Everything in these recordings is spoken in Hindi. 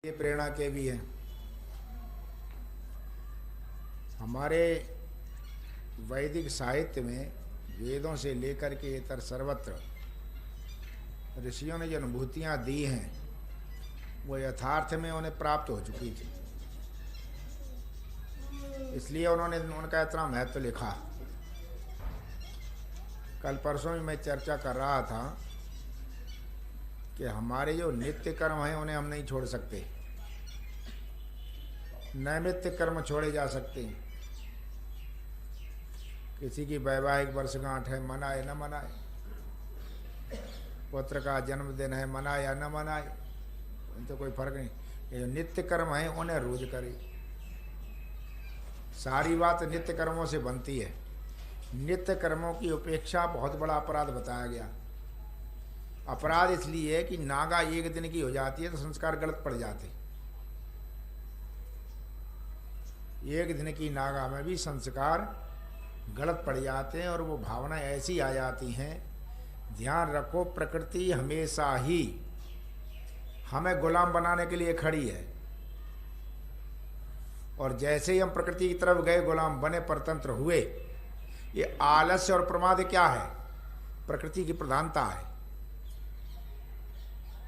ये प्रेरणा के भी हैं। हमारे वैदिक साहित्य में वेदों से लेकर के इतर सर्वत्र ऋषियों ने जो अनुभूतियाँ दी हैं वो यथार्थ में उन्हें प्राप्त हो चुकी थी, इसलिए उन्होंने उनका इतना महत्व लिखा। कल परसों में मैं चर्चा कर रहा था कि हमारे जो नित्य कर्म हैं उन्हें हम नहीं छोड़ सकते, नैमित्तिक कर्म छोड़े जा सकते हैं। किसी की वैवाहिक वर्षगांठ है, मनाए न मनाए, पुत्र का जन्मदिन है, मनाए या न मनाए, तो कोई फर्क नहीं। ये जो नित्य कर्म है उन्हें रोज करे। सारी बात नित्य कर्मों से बनती है। नित्य कर्मों की उपेक्षा बहुत बड़ा अपराध बताया गया। अपराध इसलिए कि नागा एक दिन की हो जाती है तो संस्कार गलत पड़ जाते। एक दिन की नागा में भी संस्कार गलत पड़ जाते हैं और वो भावना ऐसी आ जाती हैं। ध्यान रखो, प्रकृति हमेशा ही हमें गुलाम बनाने के लिए खड़ी है, और जैसे ही हम प्रकृति की तरफ गए, गुलाम बने, परतंत्र हुए। ये आलस्य और प्रमाद क्या है? प्रकृति की प्रधानता है।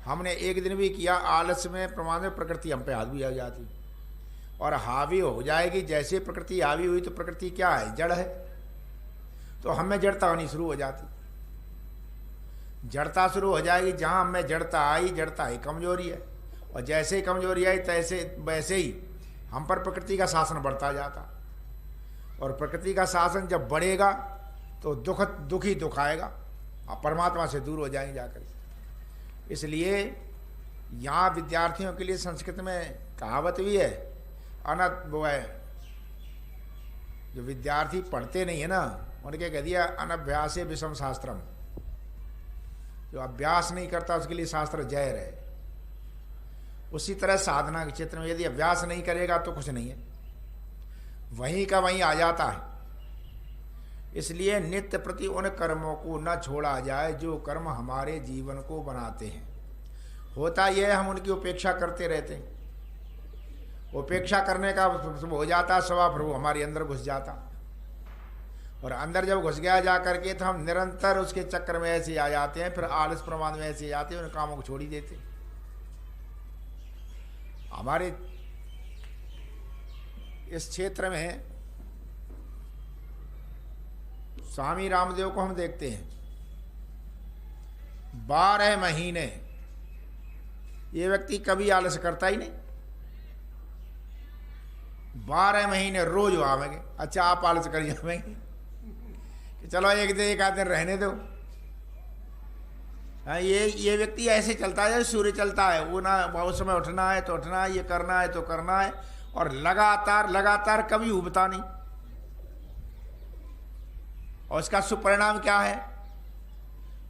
हमने एक दिन भी किया आलस्य में, प्रमाद में, प्रकृति हम पे हावी आ जाती और हावी हो जाएगी। जैसे प्रकृति हावी हुई तो प्रकृति क्या है? जड़ है। तो हमें जड़ता होनी शुरू हो जाती। जड़ता शुरू हो जाएगी। जहां हमें जड़ता आई, जड़ता ही कमजोरी है, और जैसे ही कमजोरी आई तैसे वैसे ही हम पर प्रकृति का शासन बढ़ता जाता। और प्रकृति का शासन जब बढ़ेगा तो दुख ही दुख आएगा, और परमात्मा से दूर हो जाएंगे जाकर। इसलिए यहाँ विद्यार्थियों के लिए संस्कृत में कहावत भी है, वो है, जो विद्यार्थी पढ़ते नहीं है ना, उनके कह दिया अनभ्यासे विषम शास्त्रम। जो अभ्यास नहीं करता उसके लिए शास्त्र जहर है। उसी तरह साधना के क्षेत्र में यदि अभ्यास नहीं करेगा तो कुछ नहीं है, वहीं का वहीं आ जाता है। इसलिए नित्य प्रति उन कर्मों को न छोड़ा जाए जो कर्म हमारे जीवन को बनाते हैं। होता यह हम उनकी उपेक्षा करते रहते हैं। उपेक्षा करने का हो जाता स्वभाव, फिर वो हमारे अंदर घुस जाता, और अंदर जब घुस गया जा करके तो हम निरंतर उसके चक्कर में ऐसे आ जाते हैं। फिर आलस प्रमाद में ऐसे जाते हैं, उन कामों को छोड़ ही देते। हमारे इस क्षेत्र में स्वामी रामदेव को हम देखते हैं, 12 महीने ये व्यक्ति कभी आलस करता ही नहीं। 12 महीने रोज आवेंगे। अच्छा, आप आलस करिए आवेंगे कि चलो एक आध दिन रहने दो। हाँ, ये व्यक्ति ऐसे चलता है, सूर्य चलता है। वो ना उस समय उठना है तो उठना है, ये करना है तो करना है, और लगातार कभी उबता नहीं। और इसका सुपरिणाम क्या है?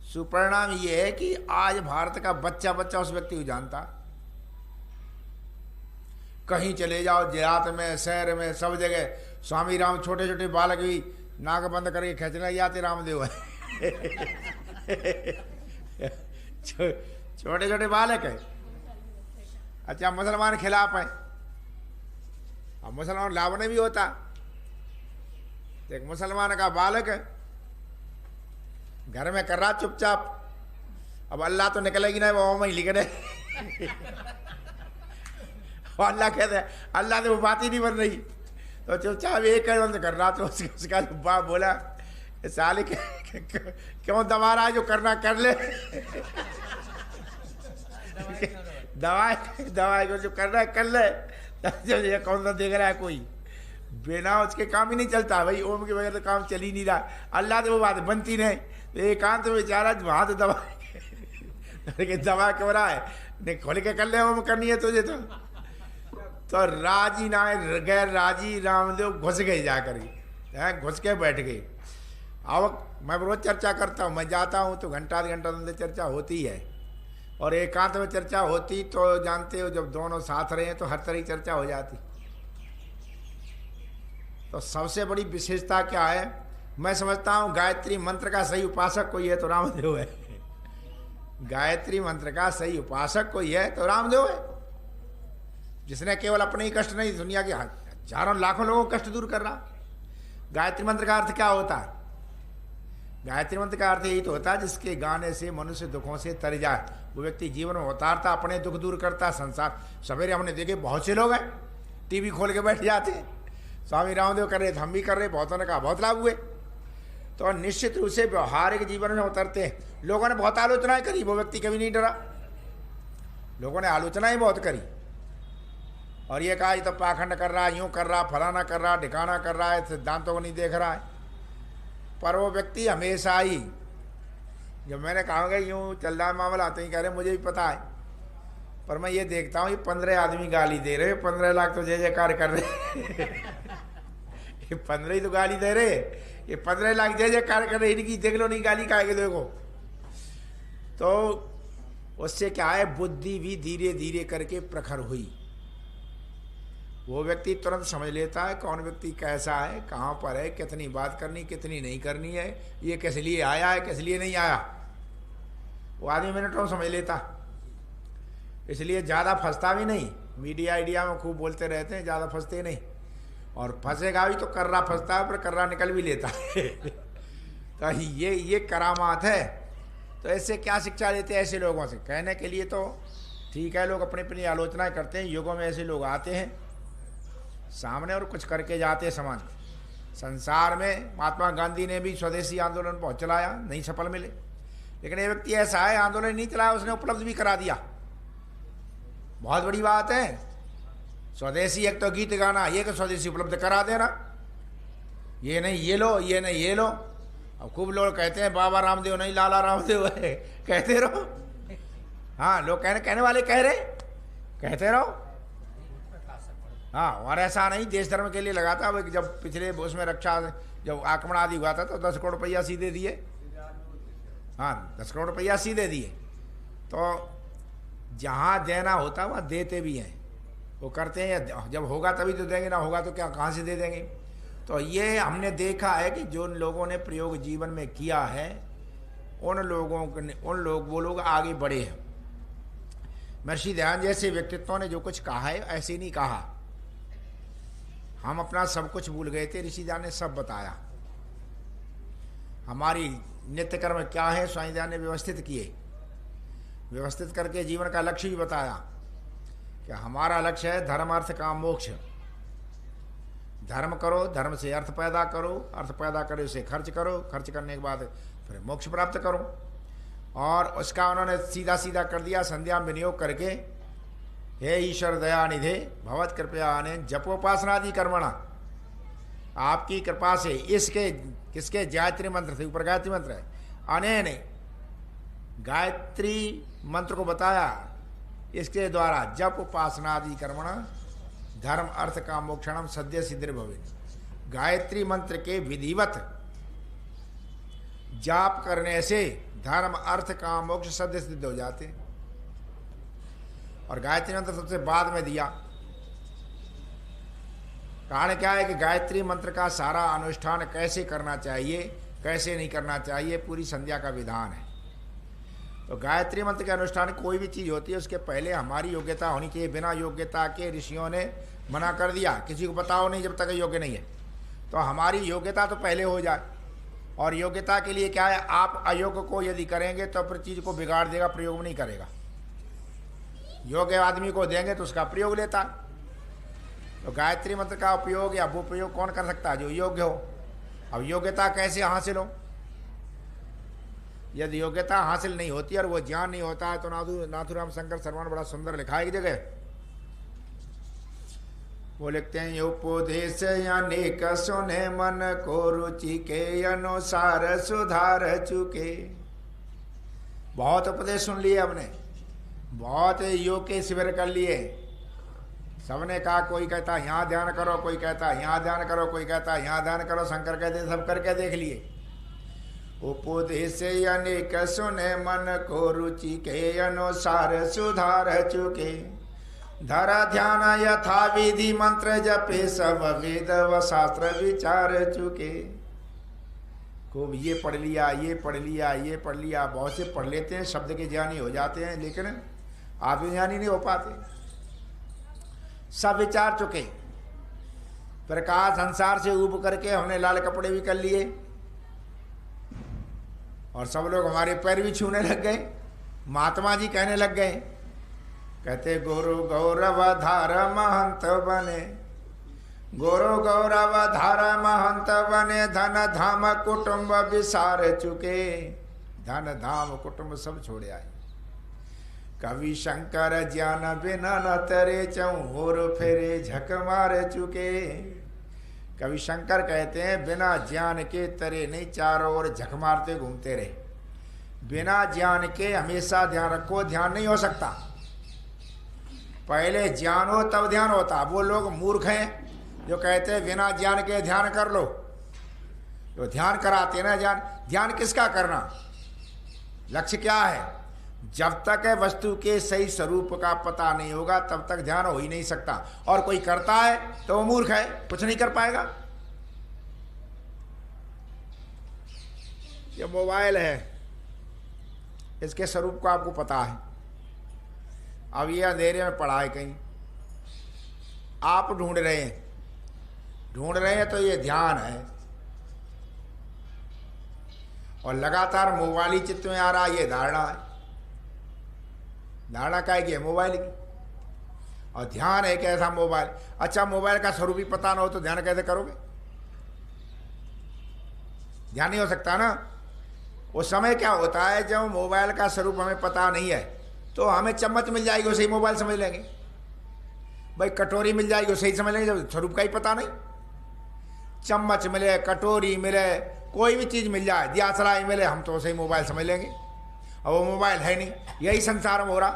सुपरिणाम ये है कि आज भारत का बच्चा उस व्यक्ति को जानता। कहीं चले जाओ, देहात में, शहर में, सब जगह स्वामी राम, छोटे छोटे बालक भी नाक बंद करके खींचने जाते रामदेव है। छोटे छोटे बालक है। अच्छा, मुसलमान खिलाफ है। अब मुसलमान लाभ नहीं भी होता। एक मुसलमान का बालक है, घर में कर रहा चुपचाप। अब अल्लाह तो निकलेगी ना, वो वहीं लिख रहे। अल्लाह कहते हैं, अल्लाह ने वो बात ही नहीं बन रही, तो चुपचाप एक बंद कर रहा। तो उसका बाप बोला, साले क्यों दबा रहा है? जो करना कर ले। दवाई को जो करना है कर ले। ये कौन सा देख रहा है? कोई बिना उसके काम ही नहीं चलता भाई। ओम के बगैर तो काम चल ही नहीं रहा। अल्लाह तो वो बात बनती नहीं। तो एकांत में बेचारा हाथ दबा क्यों रहा है? नहीं, खोल के कर ले, ओम करनी है तुझे तो राजी ना गैर राजी रामदेव घुस गए जाकर के, घुस के बैठ गए। अब मैं रोज चर्चा करता हूँ, मैं जाता हूँ तो घंटा अंदर चर्चा होती है, और एकांत में चर्चा होती तो जानते हो, जब दोनों साथ रहे तो हर तरह की चर्चा हो जाती। तो सबसे बड़ी विशेषता क्या है? मैं समझता हूँ गायत्री मंत्र का सही उपासक कोई है तो रामदेव है। गायत्री मंत्र का सही उपासक कोई है तो रामदेव है। जिसने केवल अपने ही कष्ट नहीं, दुनिया के हजारों लाखों लोगों को कष्ट दूर कर रहा। गायत्री मंत्र का अर्थ क्या होता है? गायत्री मंत्र का अर्थ यही तो होता है जिसके गाने से मनुष्य दुखों से तर जाए, वो व्यक्ति जीवन में उतारता, अपने दुख दूर करता। संसार सवेरे हमने देखे बहुत से लोग हैं टीवी खोल के बैठ जाते हैं, स्वामी रामदेव कर रहे थे, हम भी कर रहे, बहुतों ने कहा बहुत लाभ हुए। तो निश्चित रूप से व्यवहारिक जीवन में उतरते हैं। लोगों ने बहुत आलोचनाएं करी, वो व्यक्ति कभी नहीं डरा। लोगों ने आलोचनाएं बहुत करी और ये कहा ये तो पाखंड कर रहा है, यूँ कर रहा, फलाना कर रहा, ठिकाना कर रहा है, सिद्धांतों को नहीं देख रहा है। पर वो व्यक्ति हमेशा ही, जब मैंने कहा कि यूँ चल रहा है मामला, तो ही कह रहे मुझे भी पता है, पर मैं ये देखता हूँ ये 15 आदमी गाली दे रहे, 15 लाख तो जय जयकार कर रहे ये 15 ही तो गाली दे रहे, ये 15 लाख जय जयकार कर रहे, इनकी देख लो नहीं गाली खाएंगे देखो। तो उससे क्या है, बुद्धि भी धीरे धीरे करके प्रखर हुई। वो व्यक्ति तुरंत समझ लेता है कौन व्यक्ति कैसा है, कहाँ पर है, कितनी बात करनी, कितनी नहीं करनी है, ये किस लिए आया है, किस लिए नहीं आया, वो आधे मिनटों में समझ लेता। इसलिए ज़्यादा फंसता भी नहीं। मीडिया आइडिया में खूब बोलते रहते हैं, ज़्यादा फंसते नहीं, और फंसेगा भी तो कर्रा फंसता है, पर कर्रा निकल भी लेता है तो ये करामात है। तो ऐसे क्या शिक्षा लेते हैं ऐसे लोगों से? कहने के लिए तो ठीक है, लोग अपनी अपनी आलोचना करते हैं, युगों में ऐसे लोग आते हैं सामने और कुछ करके जाते हैं समाज। संसार में महात्मा गांधी ने भी स्वदेशी आंदोलन बहुत चलाया, नहीं सफल मिले, लेकिन ये व्यक्ति ऐसा है आंदोलन नहीं चलाया, उसने उपलब्ध भी करा दिया। बहुत बड़ी बात है। स्वदेशी एक तो गीत गाना, ये कि स्वदेशी उपलब्ध करा देना, ये नहीं ये लो, ये नहीं ये लो। अब खूब लोग कहते हैं बाबा रामदेव नहीं लाला रामदेव है, कहते रहो। हाँ, लोग कहने वाले कह रहे, कहते रहो। हाँ, और ऐसा नहीं देश धर्म के लिए लगाता। जब पिछले उसमें रक्षा जब आक्रमण आदि हुआ था तो 10 करोड़ रुपया सीधे दिए। हाँ, 10 करोड़ रुपया सीधे दिए। तो जहाँ देना होता वहाँ देते भी हैं, वो करते हैं। जब होगा तभी तो देंगे, ना होगा तो क्या कहाँ से दे देंगे। तो ये हमने देखा है कि जो लोगों ने प्रयोग जीवन में किया है वो लोग आगे बढ़े हैं। महर्षि दयानंद जैसे व्यक्तित्वों ने जो कुछ कहा है ऐसे नहीं कहा। हम अपना सब कुछ भूल गए थे, ऋषि दयानंद ने सब बताया। हमारी नित्य कर्म क्या है स्वामी दयानंद ने व्यवस्थित किए, व्यवस्थित करके जीवन का लक्ष्य भी बताया कि हमारा लक्ष्य है धर्म अर्थ काम मोक्ष। धर्म करो, धर्म से अर्थ पैदा करो, अर्थ पैदा करे उसे खर्च करो, खर्च करने के बाद फिर मोक्ष प्राप्त करो। और उसका उन्होंने सीधा सीधा कर दिया संध्या विनियोग करके, हे ईश्वर दया निधे भगवत कृपया आने जपोपासनादि कर्मणा, आपकी कृपा से इसके किसके गायत्री मंत्र से ऊपर गायत्री मंत्र है, अनेन गायत्री मंत्र को बताया, इसके द्वारा जप उपासनादि कर्मणा धर्म अर्थ काम मोक्षणम सद्य सिद्धिर भवे। गायत्री मंत्र के विधिवत जाप करने से धर्म अर्थ काम मोक्ष सद्य सिद्ध हो जाते हैं। और गायत्री मंत्र सबसे बाद में दिया। कारण क्या है कि गायत्री मंत्र का सारा अनुष्ठान कैसे करना चाहिए, कैसे नहीं करना चाहिए, पूरी संध्या का विधान है। तो गायत्री मंत्र के अनुष्ठान कोई भी चीज़ होती है उसके पहले हमारी योग्यता होनी चाहिए। बिना योग्यता के ऋषियों ने मना कर दिया, किसी को बताओ नहीं जब तक योग्य नहीं है। तो हमारी योग्यता तो पहले हो जाए। और योग्यता के लिए क्या है, आप अयोग्य को यदि करेंगे तो फिर चीज़ को बिगाड़ देगा, प्रयोग नहीं करेगा। योग्य आदमी को देंगे तो उसका प्रयोग लेता। तो गायत्री मंत्र का उपयोग या वो प्रयोग कौन कर सकता है? जो योग्य हो। अब योग्यता कैसे हासिल हो? यदि योग्यता हासिल नहीं होती और वो ज्ञान नहीं होता है तो नाथुराम शंकर शर्मा बड़ा सुंदर लिखा है एक जगह, वो लिखते हैं, उपदेश अनेक सुने मन को रुचि के अनुसार सुधार चुके। बहुत उपदेश सुन लिए हमने, बहुत योग के शिविर कर लिए, सबने कहा, कोई कहता यहाँ ध्यान करो, कोई कहता यहाँ ध्यान करो, कोई कहता यहाँ ध्यान करो, शंकर कहते सब करके देख लिए। उपदेश अनेक सुने मन को रुचि के अनुसार सुधार चुके। धर ध्यान यथा विधि मंत्र जपे सब वेद व शास्त्र विचार चुके। खूब ये पढ़ लिया, ये पढ़ लिया, ये पढ़ लिया। बहुत से पढ़ लेते हैं, शब्द के ज्ञानी हो जाते हैं, लेकिन आत्मज्ञानी नहीं हो पाते। सब विचार चुके। प्रकाश संसार से ऊब करके हमने लाल कपड़े भी कर लिए और सब लोग हमारे पैर भी छूने लग गए। महात्मा जी कहने लग गए, कहते गुरु गौरव धार महंत बने, गुरु गौरव धार महंत बने, धन धाम कुटुंब विसार चुके। धन धाम कुटुंब सब छोड़े आए। कवि शंकर ज्ञान बिना न तरे चौर फेरे झक मार चुके। कवि शंकर कहते हैं बिना ज्ञान के तरे नहीं, चारों ओर झक मारते घूमते रहे। बिना ज्ञान के हमेशा ध्यान रखो, ध्यान नहीं हो सकता। पहले ज्ञान हो तब ध्यान होता। वो लोग मूर्ख हैं जो कहते हैं बिना ज्ञान के ध्यान कर लो। तो ध्यान कराते ना, ध्यान किसका करना, लक्ष्य क्या है? जब तक वस्तु के सही स्वरूप का पता नहीं होगा तब तक ध्यान हो ही नहीं सकता। और कोई करता है तो वो मूर्ख है, कुछ नहीं कर पाएगा। ये मोबाइल है, इसके स्वरूप को आपको पता है। अब ये अंधेरे में पड़ा है कहीं, आप ढूंढ रहे हैं तो ये ध्यान है। और लगातार मोबाइल ही चित्त में आ रहा है, ये धारणा है। धारणा क्या है कि मोबाइल की, और ध्यान है कि ऐसा मोबाइल। अच्छा, मोबाइल का स्वरूप ही पता ना हो तो ध्यान कैसे करोगे? ध्यान नहीं हो सकता ना। उस समय क्या होता है, जब मोबाइल का स्वरूप हमें पता नहीं है तो हमें चम्मच मिल जाएगी उसे ही मोबाइल समझ लेंगे। भाई कटोरी मिल जाएगी उसे ही समझ लेंगे, जब स्वरूप का ही पता नहीं। चम्मच मिले, कटोरी मिले, कोई भी चीज़ मिल जाए, दियासलाई मिले, हम तो उसे ही मोबाइल समझ लेंगे। और वो मोबाइल है नहीं। यही संसार में हो रहा।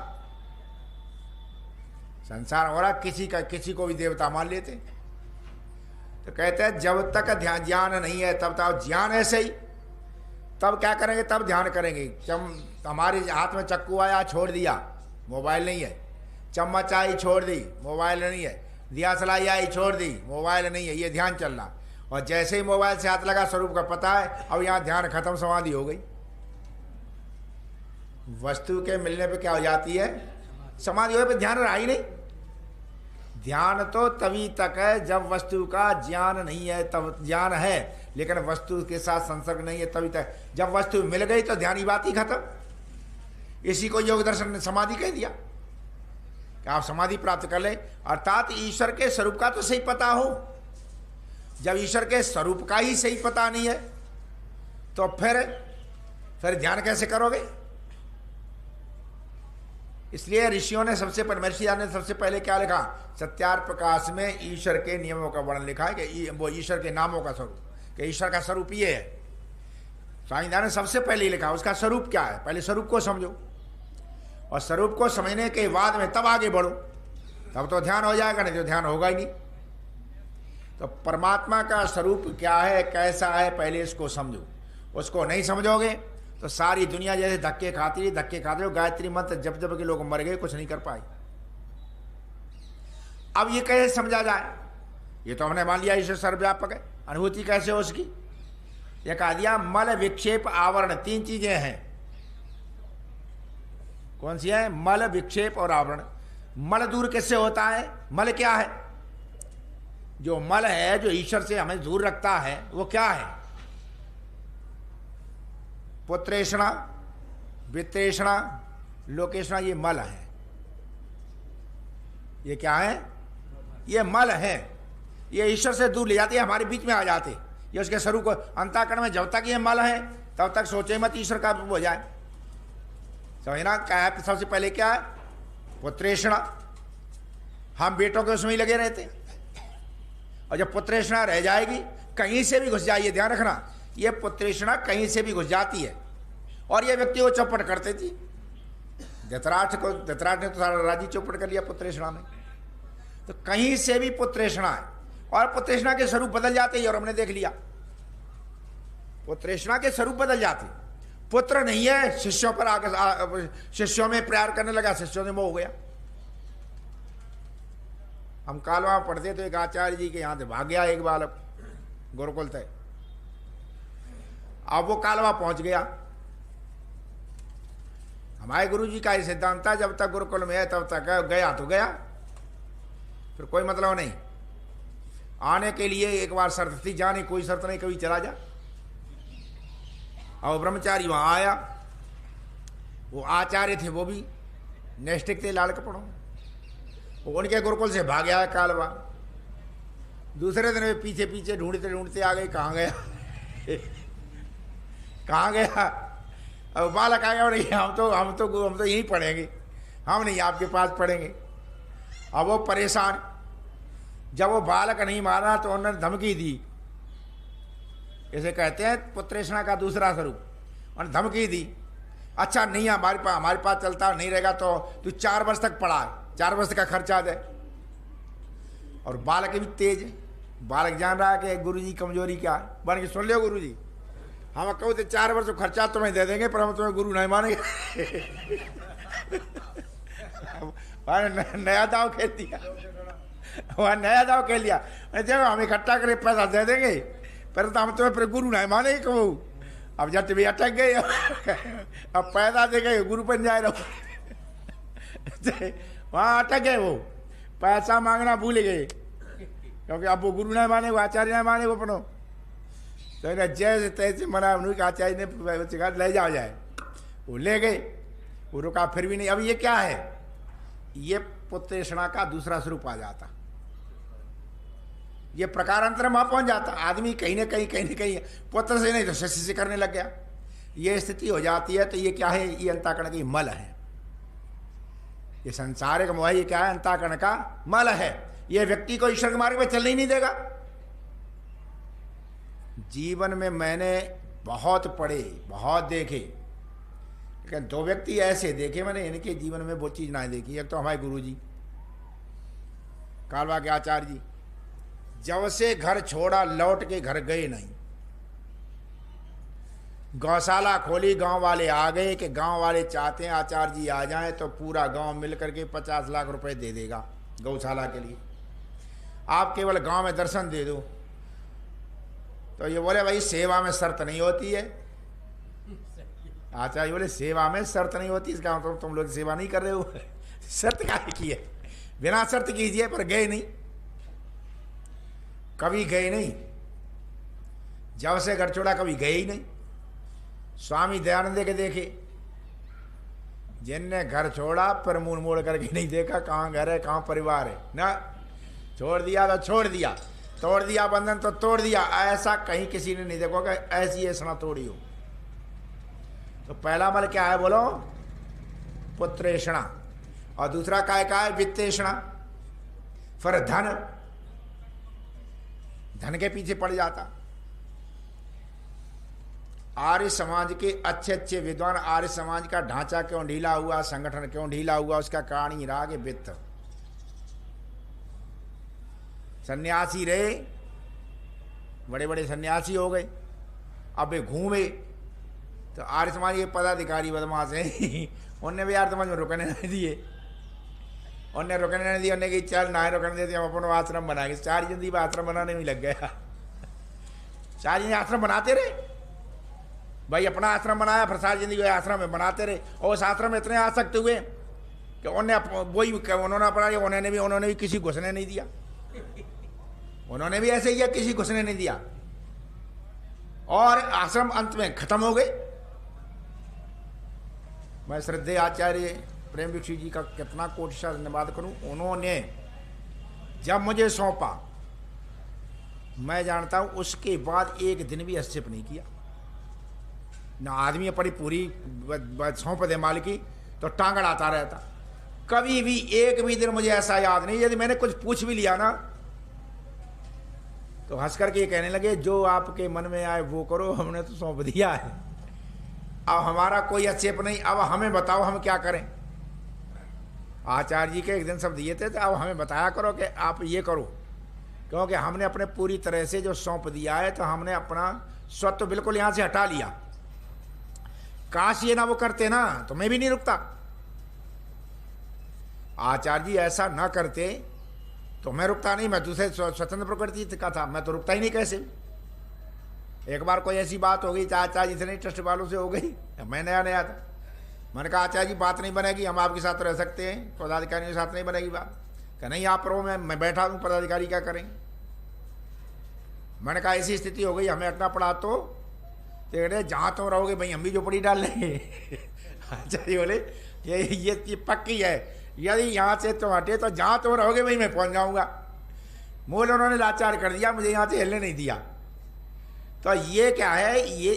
संसार में हो रहा, किसी को भी देवता मान लेते। तो कहते हैं जब तक ज्ञान नहीं है तब तक ज्ञान है सही, तब क्या करेंगे, तब ध्यान करेंगे। हमारे हाथ में चक्कू आया, छोड़ दिया, मोबाइल नहीं है। चम्मच आई, छोड़ दी, मोबाइल नहीं है। दियासलाई आई, छोड़ दी, मोबाइल नहीं है। ये ध्यान चल रहा। और जैसे ही मोबाइल से हाथ लगा, स्वरूप का पता है, अब यहाँ ध्यान खत्म, समाधि हो गई। वस्तु के मिलने पे क्या हो जाती है, समाधि हो पे ध्यान रहा ही नहीं। ध्यान तो तभी तक है जब वस्तु का ज्ञान नहीं है, तब ज्ञान है, लेकिन वस्तु के साथ संसर्ग नहीं है तभी तक। जब वस्तु मिल गई तो ध्यान की बात ही खत्म। इसी को योग दर्शन ने समाधि कह दिया कि आप समाधि प्राप्त कर ले, अर्थात ईश्वर के स्वरूप का तो सही पता हो। जब ईश्वर के स्वरूप का ही सही पता नहीं है तो फिर ध्यान कैसे करोगे? इसलिए ऋषियों ने सबसे पहले, महर्षि ने सबसे पहले क्या लिखा? सत्यार प्रकाश में ईश्वर के नियमों का वर्णन लिखा है कि वो ईश्वर के नामों का स्वरूप, कि ईश्वर का स्वरूप ये है। स्वामी ने सबसे पहले लिखा उसका स्वरूप क्या है। पहले स्वरूप को समझो, और स्वरूप को समझने के बाद में तब आगे बढ़ो, तब तो ध्यान हो जाएगा, नहीं तो ध्यान होगा ही नहीं। तो परमात्मा का स्वरूप क्या है, कैसा है, पहले इसको समझो। उसको नहीं समझोगे तो सारी दुनिया जैसे धक्के खाती रही। गायत्री मंत्र जब जब के लोग मर गए, कुछ नहीं कर पाए। अब ये कैसे समझा जाए? ये तो हमने मान लिया ईश्वर सर्वव्यापक है, अनुभूति कैसे हो उसकी? ये कहा दिया मल विक्षेप आवरण, तीन चीजें हैं। कौन सी है? मल, विक्षेप और आवरण। मल दूर किससे होता है? मल क्या है? जो मल है, जो ईश्वर से हमें दूर रखता है, वो क्या है? पुत्रेषणा, वित्तेषणा, लोकेषणा, ये मल है। ये क्या है? ये मल है। ये ईश्वर से दूर ले जाते हैं, हमारे बीच में आ जाते। ये उसके स्वरूप को, अंतःकरण में जब तक ये मल है तब तक सोचे मत ईश्वर का रूप हो जाए। समझना क्या है? सबसे पहले क्या है? पुत्रेषणा। हम बेटों के उसमें ही लगे रहते, और जब पुत्रेषणा रह जाएगी, कहीं से भी घुस जाइए, ध्यान रखना, ये पुत्रेषणा कहीं से भी घुस जाती है। और ये व्यक्ति को चौपट करते थी। धृतराष्ट्र ने तो सारा राज्य चौपट कर लिया पुत्रेषणा में। तो कहीं से भी पुत्रेषणा है, और पुत्रेषणा के स्वरूप बदल जाते हैं। और हमने देख लिया, पुत्रेषणा के स्वरूप बदल जाते। पुत्र नहीं है, शिष्यों पर आगे, शिष्यों में प्यार करने लगा, शिष्यों से मोह हो गया। हम कालवा में पढ़ते तो एक आचार्य जी के यहाँ से भाग गया एक बालक, गुरुकुल तक। अब वो कालवा पहुंच गया। हमारे गुरु जी का ये सिद्धांत था, जब तक गुरुकुल में है तब तक गया तो गया, फिर कोई मतलब नहीं। आने के लिए एक बार शर्त थी, जाने कोई शर्त नहीं, कभी चला जा। और ब्रह्मचारी वहाँ आया, वो आचार्य थे, वो भी नैष्ठिक थे, लाल कपड़ों, वो उनके गुरुकुल से भाग गया कालवा। दूसरे दिन वे पीछे पीछे ढूंढते ढूंढते आ गए, कहाँ गया कहाँ गया। अब बालक आ गया, नहीं हम तो यहीं पढ़ेंगे, हम नहीं आपके पास पढ़ेंगे। अब वो परेशान, जब वो बालक नहीं मारा तो उन्होंने धमकी दी, इसे कहते हैं पुत्रेषणा का दूसरा स्वरूप। उन्होंने धमकी दी, अच्छा नहीं हमारे पास चलता नहीं रहेगा तो तू 4 वर्ष तक पढ़ा, 4 वर्ष का खर्चा दे। और बालक भी तेज है, बालक जान रहा है कि गुरुजी कमजोरी क्या है। बन के सुन लियो गुरुजी, हम कहो तो 4 वर्ष खर्चा तुम्हें दे देंगे, पर हम तुम्हें गुरु नहीं मानेंगे। नया दाव खेल दिया, वह नया दाव खेल लिया। देखो हम इकट्ठा करे पैसा दे देंगे, पर तो हम तुम्हें फिर गुरु नहीं मानेंगे कहूँ। अब जब भी अटक गए, अब पैसा दे गए गुरु बन जाए रहो। वहाँ अटक गए, वो पैसा मांगना भूल गए, क्योंकि अब वो गुरु नहीं माने, वो आचार्य नहीं माने, वो अपनो तो इन्हें जैसे तैसे मना, उन्होंने आचार्य ने ले जाओ जाए, वो ले गए। वो रुका फिर भी नहीं। अब ये क्या है, ये पुत्रेषणा का दूसरा स्वरूप आ जाता, ये प्रकारांतर वहां पहुंच जाता। आदमी कहीं ना कहीं पुत्र से नहीं तो शिष्य से करने लग गया, ये स्थिति हो जाती है। तो ये क्या है, ये अंतःकरण की मल है, ये संसारिक मोह, ये क्या है, अंतःकरण का मल है। ये व्यक्ति को ईश्वर के मार्ग में चलने ही नहीं देगा। जीवन में मैंने बहुत पढ़े, बहुत देखे, लेकिन 2 व्यक्ति ऐसे देखे मैंने, इनके जीवन में वो चीज ना देखी। एक तो हमारे गुरु जी कालवा के आचार्य जी, जब से घर छोड़ा लौट के घर गए नहीं। गौशाला खोली, गांव वाले आ गए कि गांव वाले चाहते हैं आचार्य जी आ जाएं तो पूरा गांव मिलकर के 50 लाख रुपए दे देगा गौशाला के लिए, आप केवल गांव में दर्शन दे दो। तो ये बोले भाई सेवा में शर्त नहीं होती है। आचार्य बोले सेवा में शर्त नहीं होती, इसका मतलब तुम लोग सेवा नहीं कर रहे हो। शर्त क्या की है, बिना शर्त कीजिए। पर गए नहीं, कभी गए नहीं, जब से घर छोड़ा कभी गए ही नहीं। स्वामी दयानंद के देखे, जिनने घर छोड़ा पर मुंह मोड़ करके नहीं देखा, कहाँ घर है कहाँ परिवार है ना, छोड़ दिया तो छोड़ दिया, तोड़ दिया बंधन तो तोड़ दिया, ऐसा कहीं किसी ने नहीं देखा कि ऐसी ऐसा तोड़ी हो। तो पहला मल क्या है बोलो, पुत्रेषणा, और दूसरा क्या है, वित्तेषणा। फिर धन के पीछे पड़ जाता। आर्य समाज के अच्छे अच्छे विद्वान, आर्य समाज का ढांचा क्यों ढीला हुआ, संगठन क्यों ढीला हुआ, उसका कारण ही रहा कि वित्त। सन्यासी रहे, बड़े बड़े सन्यासी हो गए, अब वे घूमे तो आर्य समाज के पदाधिकारी बदमाश हैं, उनने भी यार समाज में रुकने नहीं दिए, उनने रुकने नहीं दिया, उन्हें कि चल ना रुकने देते, हम अपना आश्रम बनाएंगे। 4 जिंदगी में आश्रम बनाने में लग गया। 4 जिंदगी आश्रम बनाते रहे भाई, अपना आश्रम बनाया, फिर 4 जिंदगी आश्रम में बनाते रहे। और उस आश्रम में इतने आ सकते हुए कि उन्होंने उन्होंने भी किसी घुसने नहीं दिया, उन्होंने भी ऐसे ही किसी घुसने नहीं दिया, और आश्रम अंत में खत्म हो गए। मैं श्रद्धेय आचार्य प्रेम भिक्षु जी का कितना कोटिशा धन्यवाद करूं। उन्होंने जब मुझे सौंपा, मैं जानता हूं उसके बाद एक दिन भी हस्तक्षेप नहीं किया। ना आदमी अपनी पूरी सौंप दे मालिकी तो टांग अड़ाता रहता। कभी भी एक भी दिन मुझे ऐसा याद नहीं, यदि मैंने कुछ पूछ भी लिया ना तो हंस करके ये कहने लगे जो आपके मन में आए वो करो, हमने तो सौंप दिया है, अब हमारा कोई आक्षेप नहीं, अब हमें बताओ हम क्या करें। आचार्य जी के एक दिन शब्द दिए थे, तो अब हमें बताया करो कि आप ये करो, क्योंकि हमने अपने पूरी तरह से जो सौंप दिया है तो हमने अपना स्वत्व बिल्कुल यहाँ से हटा लिया। काश ये ना वो करते ना तो मैं भी नहीं रुकता। आचार्य जी ऐसा ना करते तो मैं रुकता नहीं, मैं दूसरे स्वतंत्र प्रकृति का था, मैं तो रुकता ही नहीं कैसे। एक बार कोई ऐसी बात हो गई, आचार्य जी से नहीं ट्रस्ट वालों से हो गई, मैं नया नया था। मैंने कहा आचार्य जी बात नहीं बनेगी, हम आपके साथ रह सकते हैं, पदाधिकारियों के साथ नहीं बनेगी बात। कि नहीं आप रहो, मैं बैठा हूँ, पदाधिकारी क्या करेंगे। मैंने कहा ऐसी स्थिति हो गई, हमें हटना पड़ा तो कह रहे जहाँ तुम रहोगे भाई हम भी झोपड़ी डाल लेंगे। अच्छा जी, बोले ये पक्की है, यदि यहाँ से तुम हटे तो जहाँ तुम रहोगे वहीं मैं पहुँच जाऊँगा। बोले उन्होंने लाचार कर दिया, मुझे यहाँ से हिलने नहीं दिया। तो ये क्या है, ये